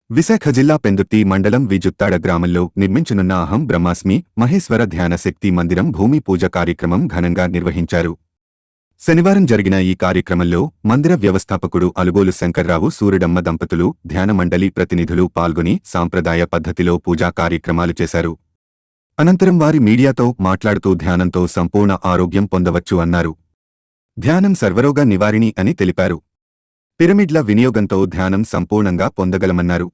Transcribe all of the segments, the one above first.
విశాఖ జిల్లా పెందుర్తి మండలం విజుత్తాడ గ్రామంలో నిర్మించనున్న అహం బ్రహ్మాస్మి మహేశ్వర ధ్యాన శక్తి మందిరం భూమి పూజ కార్యక్రమం ఘనంగా నిర్వహించారు. శనివారం జరిగిన ఈ కార్యక్రమంలో మందిర వ్యవస్థాపకుడు అలుగోలు శంకర్రావు సూరిడమ్మ దంపతులు ధ్యాన మండలి ప్రతినిధులు పాల్గొని సాంప్రదాయ పద్ధతిలో పూజా కార్యక్రమాలు చేశారు. అనంతరం వారి మీడియాతో మాట్లాడుతూ ధ్యానంతో సంపూర్ణ ఆరోగ్యం పొందవచ్చు అన్నారు. ధ్యానం సర్వరోగ నివారిణి అని తెలిపారు. పిరమిడ్ల వినియోగంతో ధ్యానం సంపూర్ణంగా పొందగలమన్నారు.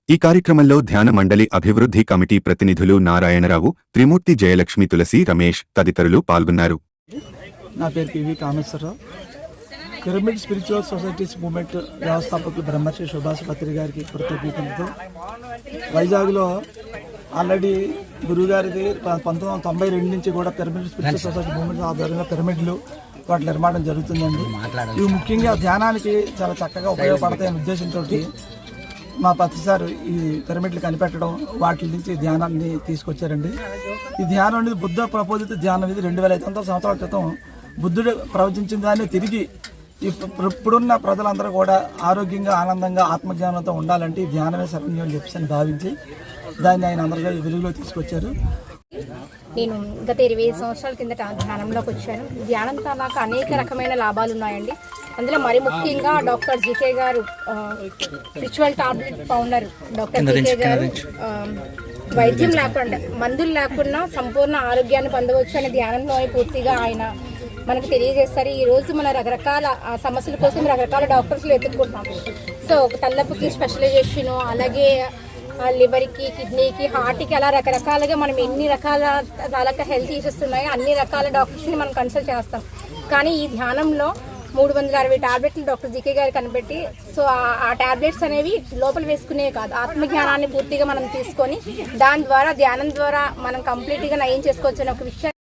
ఈ కార్యక్రమంలో ధ్యాన మండలి అభివృద్ధి కమిటీ ప్రతినిధులు నారాయణరావు, త్రిమూర్తి, జయలక్ష్మి, తులసి, రమేష్ తదితరులు పాల్గొన్నారు. నా పేరు PV Kameswara Rao. Pyramid spiritual societies movement వ్యవస్థాపకులు బ్రహ్మశ్రీ సుభాష్ పత్రి గారికి కృతజ్ఞతలతో వైజాగ్లో ఆల్రెడీ గురువుగారిది 1992 నుంచి కూడా పిరమిడ్ స్పిరిచువల్ సొసైటీ మూవ్మెంట్ ఆధ్వర్యంలో పిరమిడ్లు వాటి నిర్మాణం జరుగుతుందండి. ఇవి ముఖ్యంగా ధ్యానానికి చాలా చక్కగా ఉపయోగపడతాయనే ఉద్దేశంతో మా పత్రిసారు ఈ పిరమిడ్లు కనిపెట్టడం వాటి నుంచి ధ్యానాన్ని తీసుకొచ్చారండి. ఈ ధ్యానం అనేది బుద్ధ ప్రబోధిత ధ్యానం. ఇది 2500 సంవత్సరాల క్రితం బుద్ధుడు ప్రవచించిన దాన్ని తిరిగి ఇప్పుడున్న ప్రజలందరూ కూడా ఆరోగ్యంగా, ఆనందంగా, ఆత్మజ్ఞానంతో ఉండాలంటే ఈ ధ్యానమే శరణ్యం అని చెప్పేసి భావించి దాన్ని ఆయన అందరికీ వెలుగులో తీసుకొచ్చారు. నేను గత 25 సంవత్సరాల కిందట ధ్యానంలోకి వచ్చాను. ధ్యానంతో నాకు అనేక రకమైన లాభాలు ఉన్నాయండి. అందులో మరి ముఖ్యంగా డాక్టర్ జీకే గారు, spiritual tablet founder doctor GK గారు, వైద్యం లేకుండా, మందులు లేకుండా సంపూర్ణ ఆరోగ్యాన్ని పొందవచ్చు అనే ధ్యానంలో పూర్తిగా ఆయన మనకు తెలియజేస్తారు. ఈరోజు మన రకరకాల సమస్యల కోసం రకరకాల డాక్టర్స్లు ఎత్తుక్కుంటాం. సో తలనొప్పికి స్పెషలైజేషను, అలాగే లివర్కి, కిడ్నీకి, హార్ట్కి, అలా రకరకాలుగా మనం ఎన్ని రకాల హెల్త్ ఇష్యూస్ ఉన్నాయో అన్ని రకాల డాక్టర్స్ని మనం కన్సల్ట్ చేస్తాం. కానీ ఈ ధ్యానంలో 360 టాబ్లెట్లు డాక్టర్ జీకే గారు కనిపెట్టి, సో ఆ టాబ్లెట్స్ అనేవి లోపల వేసుకునే కాదు, ఆత్మజ్ఞానాన్ని పూర్తిగా మనం తీసుకొని దాని ద్వారా, ధ్యానం ద్వారా మనం కంప్లీట్గా నయం చేసుకోవచ్చు అనే ఒక విషయం.